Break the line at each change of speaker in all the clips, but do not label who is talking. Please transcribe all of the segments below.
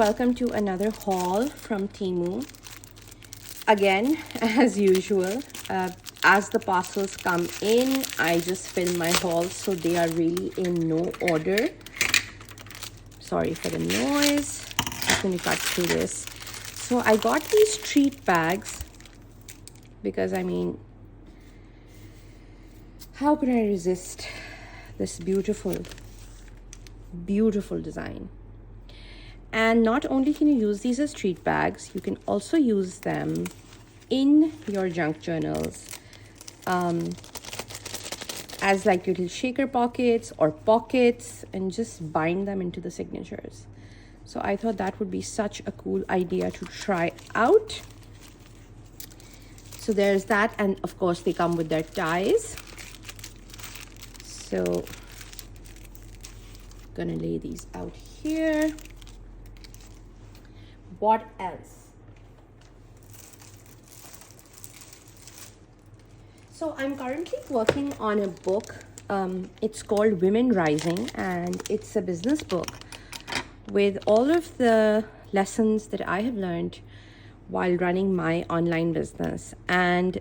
welcome to another haul from Temu. Again, as usual, as the parcels come in, I just film my hauls so they are really in no order. Sorry for the noise. Just going to cut through this. So I got these treat bags because, I mean, how could I resist this beautiful, beautiful design? And not only can you use these as treat bags, you can also use them in your junk journals as like little shaker pockets or pockets, and just bind them into the signatures. So I thought that would be such a cool idea to try out. So there's that, and of course they come with their ties. So gonna lay these out here. What else? So I'm currently working on a book. It's called Women Rising, and it's a business book with all of the lessons that I have learned while running my online business. And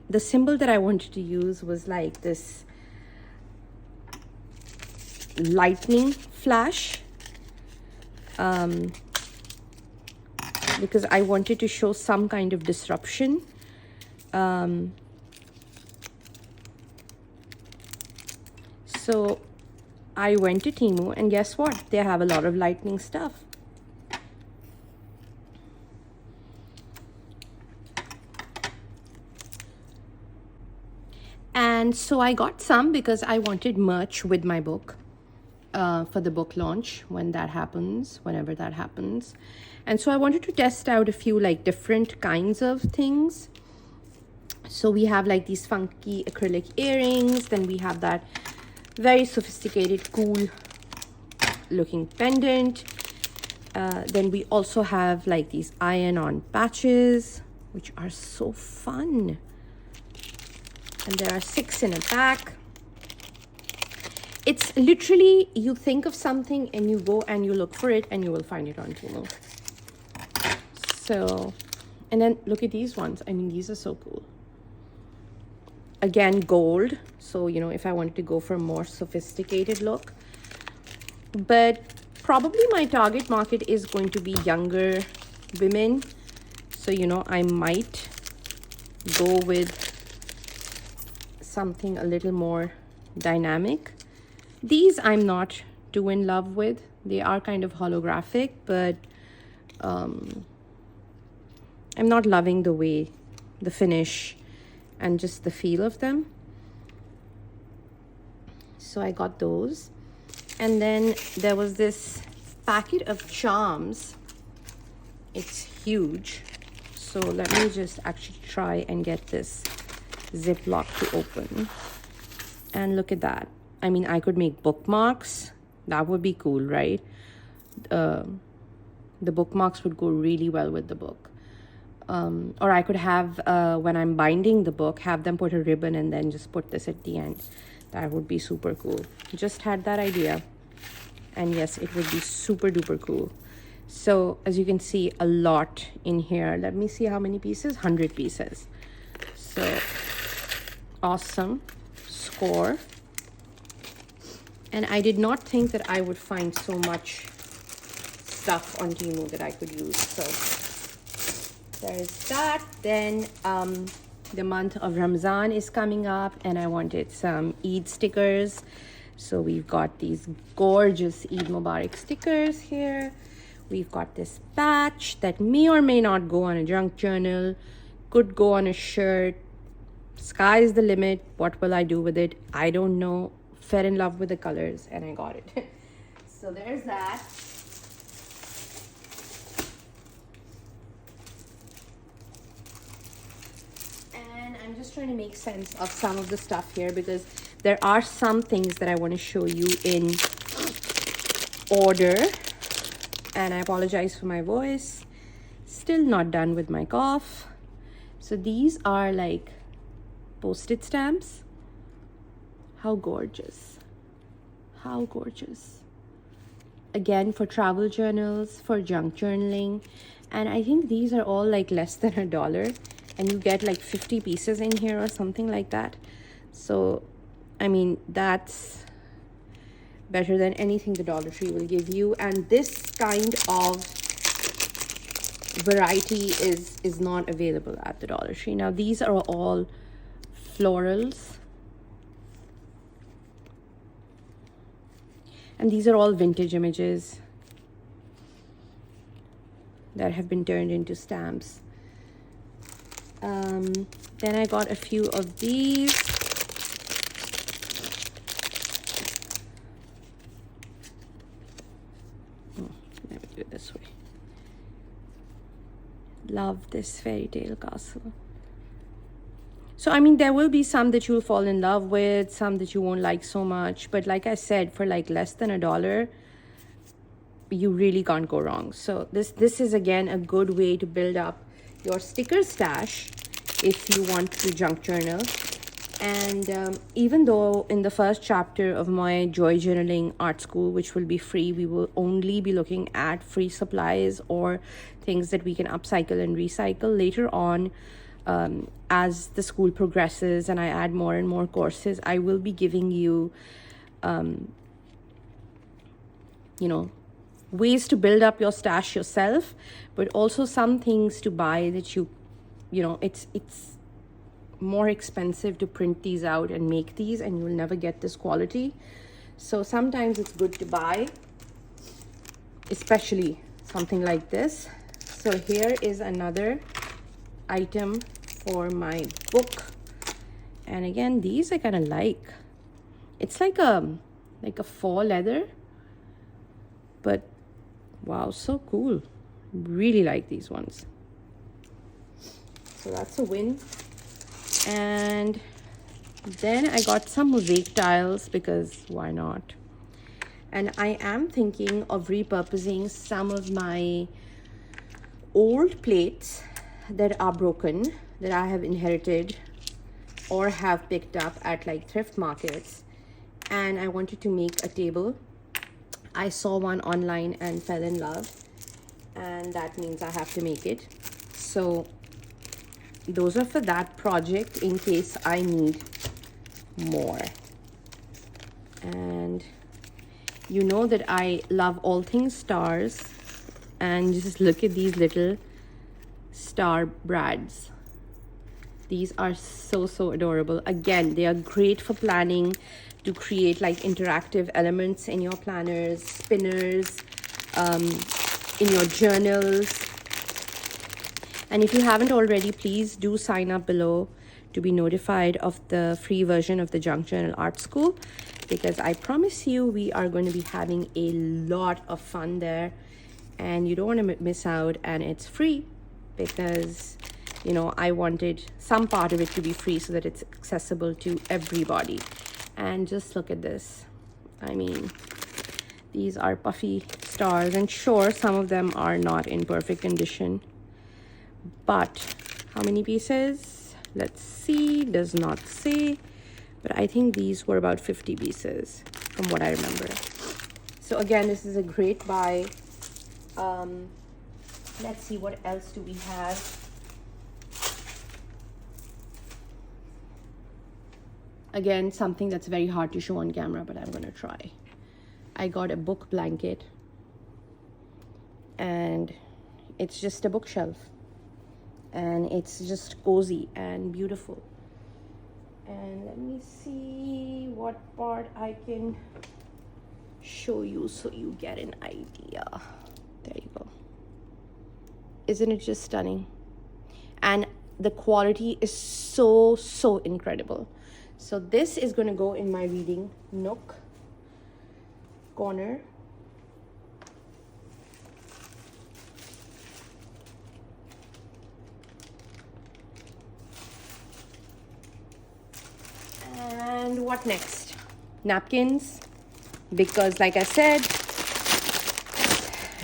the symbol that I wanted to use was like this lightning flash. Because I wanted to show some kind of disruption. So I went to Temu, and guess what? They have a lot of lightning stuff. And so I got some because I wanted merch with my book for the book launch when that happens, whenever that happens. And so I wanted to test out a few like different kinds of things. So we have like these funky acrylic earrings. Then we have that very sophisticated, cool looking pendant. Then we also have like these iron-on patches, which are so fun. And there are 6 in a pack. It's literally, you think of something and you go and you look for it and you will find it on Temu. So, and then look at these ones. I mean, these are so cool. Again, gold. So, you know, if I wanted to go for a more sophisticated look. But probably my target market is going to be younger women. So, you know, I might go with something a little more dynamic. These I'm not too in love with. They are kind of holographic, but I'm not loving the way, the finish and just the feel of them. So I got those. And then there was this packet of charms. It's huge. So let me just actually try and get this Ziploc to open. And look at that. I mean, I could make bookmarks. That would be cool, right? The bookmarks would go really well with the book. Or I could have, when I'm binding the book, have them put a ribbon and then just put this at the end. That would be super cool. Just had that idea. And yes, it would be super duper cool. So as you can see, a lot in here. Let me see how many pieces. 100 pieces. So awesome. Score. And I did not think that I would find so much stuff on Temu that I could use. So there's that. Then the month of Ramzan is coming up, and I wanted some Eid stickers. So we've got these gorgeous Eid Mubarak stickers here. We've got this patch that may or may not go on a junk journal, could go on a shirt. Sky's the limit. What will I do with it? I don't know. Fell in love with the colors and I got it. So there's that. And I'm just trying to make sense of some of the stuff here because there are some things that I want to show you in order. And I apologize for my voice. Still not done with my cough. So these are like post-it stamps. How gorgeous. How gorgeous. again, for travel journals, for junk journaling. And I think these are all like less than $1, and you get like 50 pieces in here or something like that. So I mean, that's better than anything the Dollar Tree will give you. And this kind of variety is not available at the Dollar Tree. Now these are all florals, and these are all vintage images that have been turned into stamps. Then I got a few of these. Let me do it this way. Love this fairy tale castle. So I mean, there will be some that you'll fall in love with, some that you won't like so much, but like I said, for like less than $1, you really can't go wrong. So this is again a good way to build up your sticker stash if you want to junk journal. And even though in the first chapter of my Joy Journaling Art School, which will be free, we will only be looking at free supplies or things that we can upcycle and recycle. Later on, as the school progresses and I add more and more courses, I will be giving you, you know, ways to build up your stash yourself, but also some things to buy that you know, it's more expensive to print these out and make these, and you'll never get this quality. So sometimes it's good to buy, especially something like this. So here is another item for my book, and again, these I kind of like. It's like a faux leather, but wow, so cool. Really like these ones. So that's a win. And then I got some mosaic tiles, because why not? And I am thinking of repurposing some of my old plates that are broken, that I have inherited or have picked up at like thrift markets, and I wanted to make a table. I saw one online and fell in love, and that means I have to make it. So those are for that project in case I need more. And you know that I love all things stars, and just look at these little star brads. These are so adorable. Again, they are great for planning, to create like interactive elements in your planners, spinners, in your journals. And if you haven't already, please do sign up below to be notified of the free version of the Junk Journal Art School, because I promise you we are going to be having a lot of fun there, and you don't want to miss out. And it's free because, you know, I wanted some part of it to be free so that it's accessible to everybody. And just look at this. I mean, these are puffy stars, and sure, some of them are not in perfect condition, but how many pieces? Let's see. Does not say, but I think these were about 50 pieces from what I remember. So again, this is a great buy. Let's see, what else do we have? Again, something that's very hard to show on camera, but I'm gonna try. I got a book blanket, and it's just a bookshelf, and it's just cozy and beautiful. And let me see what part I can show you so you get an idea. There you go. Isn't it just stunning? And the quality is so incredible. So this is going to go in my reading nook corner. And what next? Napkins, because like I said,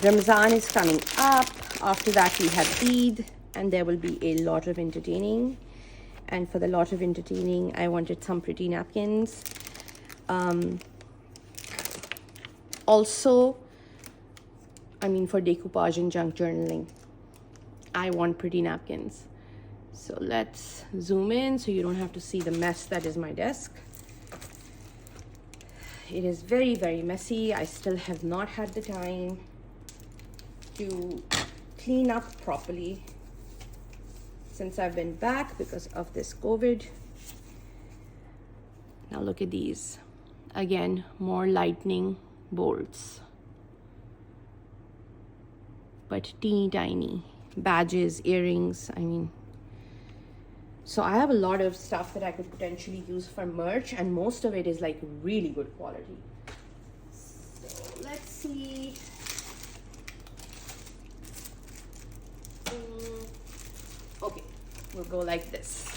Ramzan is coming up. After that we have Eid, and there will be a lot of entertaining. And for the lot of entertaining, I wanted some pretty napkins. Also, I mean, for decoupage and junk journaling, I want pretty napkins. So let's zoom in so you don't have to see the mess that is my desk. It is very, very messy. I still have not had the time to clean up properly since I've been back because of this COVID. Now look at these. Again, more lightning bolts, but teeny tiny. Badges, earrings, I mean. So I have a lot of stuff that I could potentially use for merch, and most of it is like really good quality. So let's see. Okay, we'll go like this.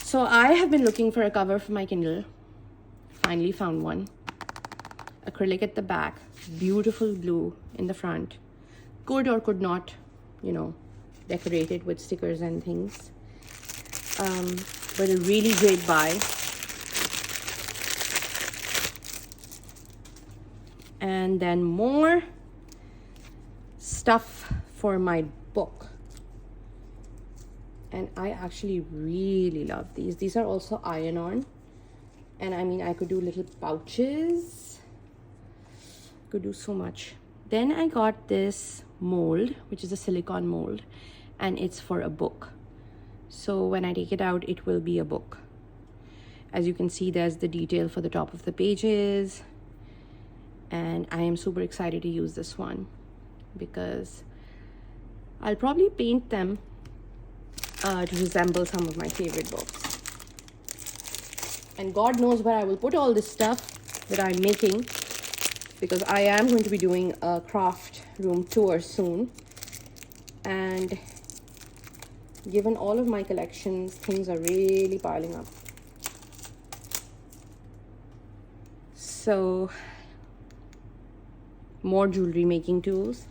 So I have been looking for a cover for my Kindle. Finally found one. Acrylic at the back, beautiful blue in the front. Could or could not, you know, decorate it with stickers and things. But a really great buy. And then more stuff for my book. And I actually really love these. These are also iron-on. And I mean, I could do little pouches. Could do so much. Then I got this mold, which is a silicone mold, and it's for a book. So when I take it out, it will be a book. As you can see, there's the detail for the top of the pages. And I am super excited to use this one because I'll probably paint them to resemble some of my favorite books. And God knows where I will put all this stuff that I'm making, because I am going to be doing a craft room tour soon. And given all of my collections, things are really piling up. So, more jewelry making tools.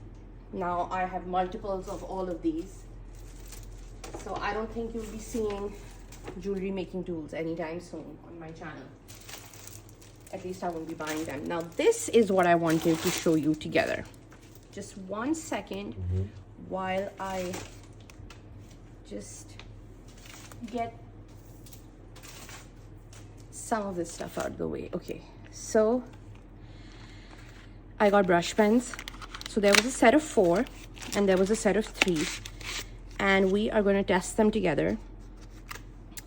Now I have multiples of all of these. So I don't think you'll be seeing jewelry making tools anytime soon on my channel. At least I won't be buying them. Now this is what I wanted to show you together. Just 1 second while I just get some of this stuff out of the way. Okay, so I got brush pens. So there was a set of 4 and there was a set of 3, and we are going to test them together.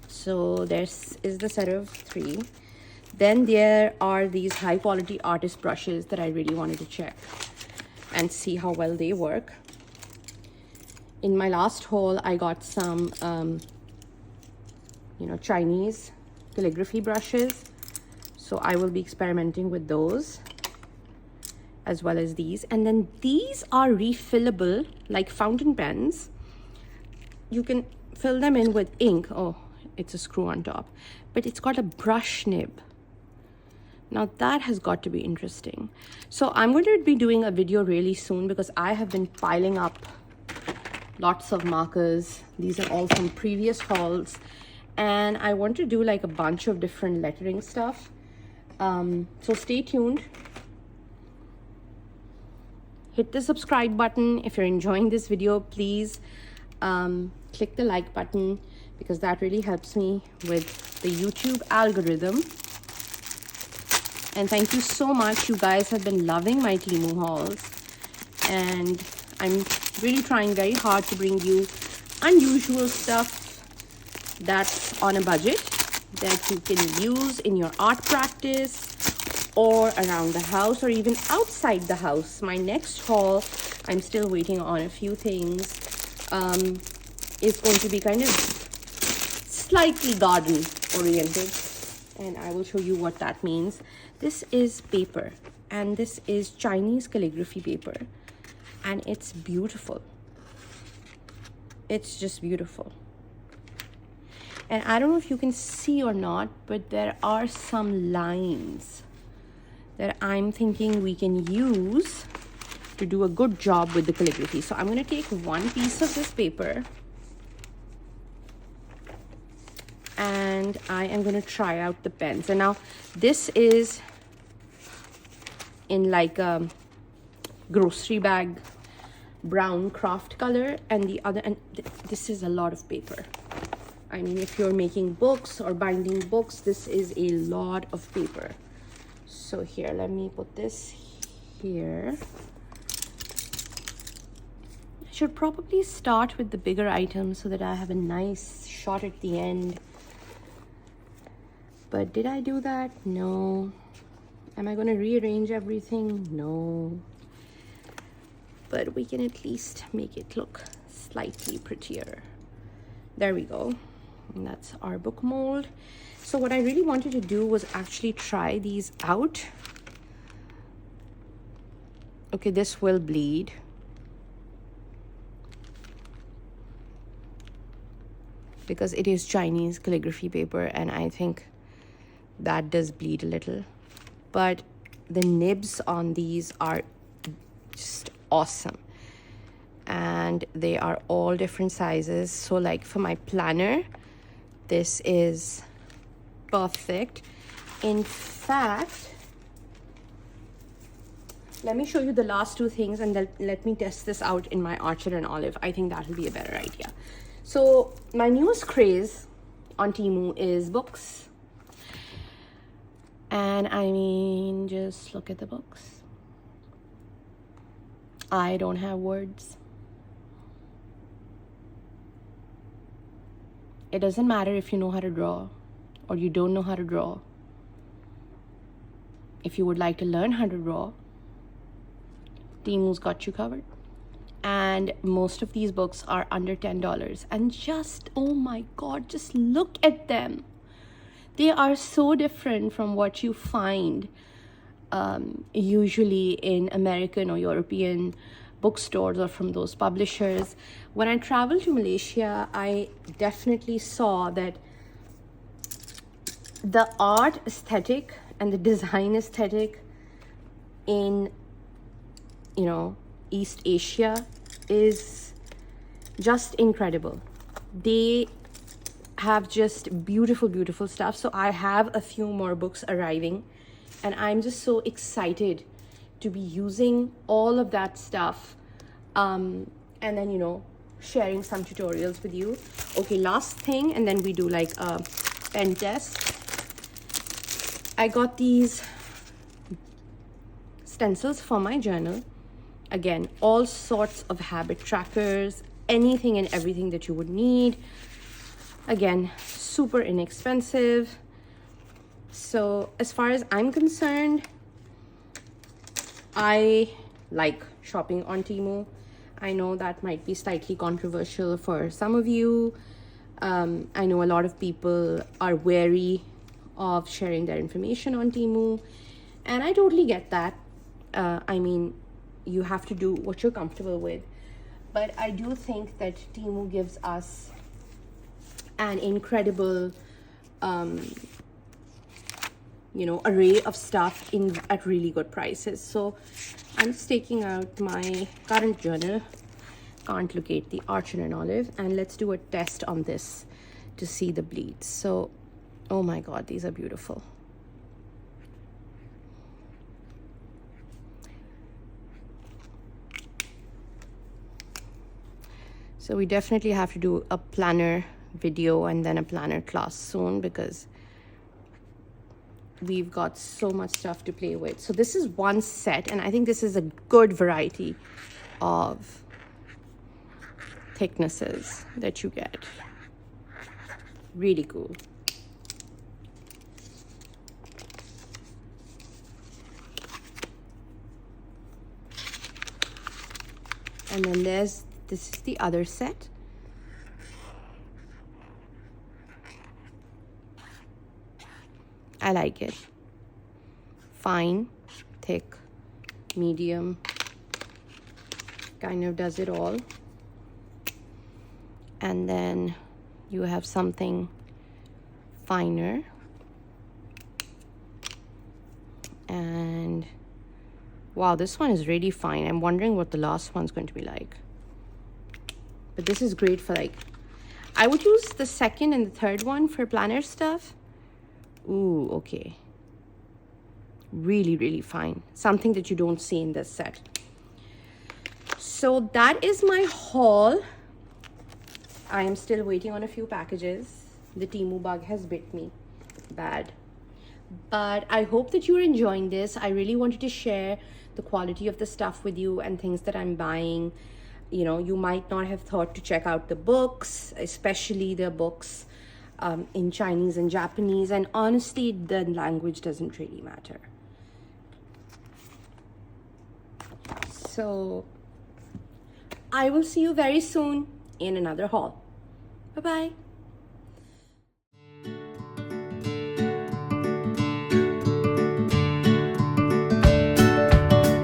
So this is the set of 3. Then there are these high quality artist brushes that I really wanted to check and see how well they work. In my last haul, I got some, Chinese calligraphy brushes. So I will be experimenting with those as well as these. And then these are refillable, like fountain pens. You can fill them in with ink. Oh, it's a screw on top, but it's got a brush nib. Now that has got to be interesting. So I'm going to be doing a video really soon because I have been piling up lots of markers. These are all from previous hauls, and I want to do like a bunch of different lettering stuff. So stay tuned. Hit the subscribe button. If you're enjoying this video, please click the like button, because that really helps me with the YouTube algorithm. And thank you so much. You guys have been loving my Temu hauls, and I'm really trying very hard to bring you unusual stuff that's on a budget that you can use in your art practice or around the house or even outside the house. My next haul, I'm still waiting on a few things, is going to be kind of slightly garden oriented, and I will show you what that means. This is paper, and this is Chinese calligraphy paper, and it's beautiful. It's just beautiful. And I don't know if you can see or not, but there are some lines that I'm thinking we can use to do a good job with the calligraphy. So I'm going to take one piece of this paper and I am going to try out the pens. And now this is in like a grocery bag brown craft color, and the other, and this is a lot of paper. I mean, if you're making books or binding books, this is a lot of paper. So here, let me put this here. I should probably start with the bigger items so that I have a nice shot at the end. But did I do that? No. Am I going to rearrange everything? No. But we can at least make it look slightly prettier. There we go. And that's our book mold. So what I really wanted to do was actually try these out. Okay, this will bleed. Because it is Chinese calligraphy paper, and I think that does bleed a little. But the nibs on these are just awesome. And they are all different sizes. So like for my planner, this is perfect. In fact, let me show you the last two things, and then let me test this out in my Orchard and Olive. I think that will be a better idea. So my newest craze on Temu is books. And I mean, just look at the books. I don't have words. It doesn't matter if you know how to draw or you don't know how to draw. If you would like to learn how to draw, Temu's got you covered. And most of these books are under $10. And just, oh my God, just look at them. They are so different from what you find usually in American or European bookstores or from those publishers. When I traveled to Malaysia, I definitely saw that the art aesthetic and the design aesthetic in, you know, East Asia is just incredible. They have just beautiful, beautiful stuff. So I have a few more books arriving, and I'm just so excited to be using all of that stuff, and then, you know, sharing some tutorials with you. Okay, last thing, and then we do like a pen test. I got these stencils for my journal. Again, all sorts of habit trackers, anything and everything that you would need. Again, super inexpensive. So as far as I'm concerned, I like shopping on Temu. I know that might be slightly controversial for some of you. I know a lot of people are wary of sharing their information on Temu, and I totally get that. I mean, you have to do what you're comfortable with. But I do think that Temu gives us an incredible you know, array of stuff at really good prices. So I'm just taking out my current journal, can't locate the Orchard and Olive, and let's do a test on this to see the bleeds. So, oh my God, these are beautiful. So we definitely have to do a planner video and then a planner class soon, because we've got so much stuff to play with. So this is one set, and I think this is a good variety of thicknesses that you get. Really cool. And then this is the other set. I like it. Fine, thick, medium, kind of does it all. And then you have something finer. And wow, this one is really fine. I'm wondering what the last one's going to be like. But this is great for, like, I would use the second and the third one for planner stuff. Ooh, okay. Really, really fine. Something that you don't see in this set. So that is my haul. I am still waiting on a few packages. The Temu bug has bit me bad. But I hope that you're enjoying this. I really wanted to share the quality of the stuff with you and things that I'm buying. You know, you might not have thought to check out the books, especially the books in Chinese and Japanese. And honestly, the language doesn't really matter. So I will see you very soon in another haul. Bye-bye.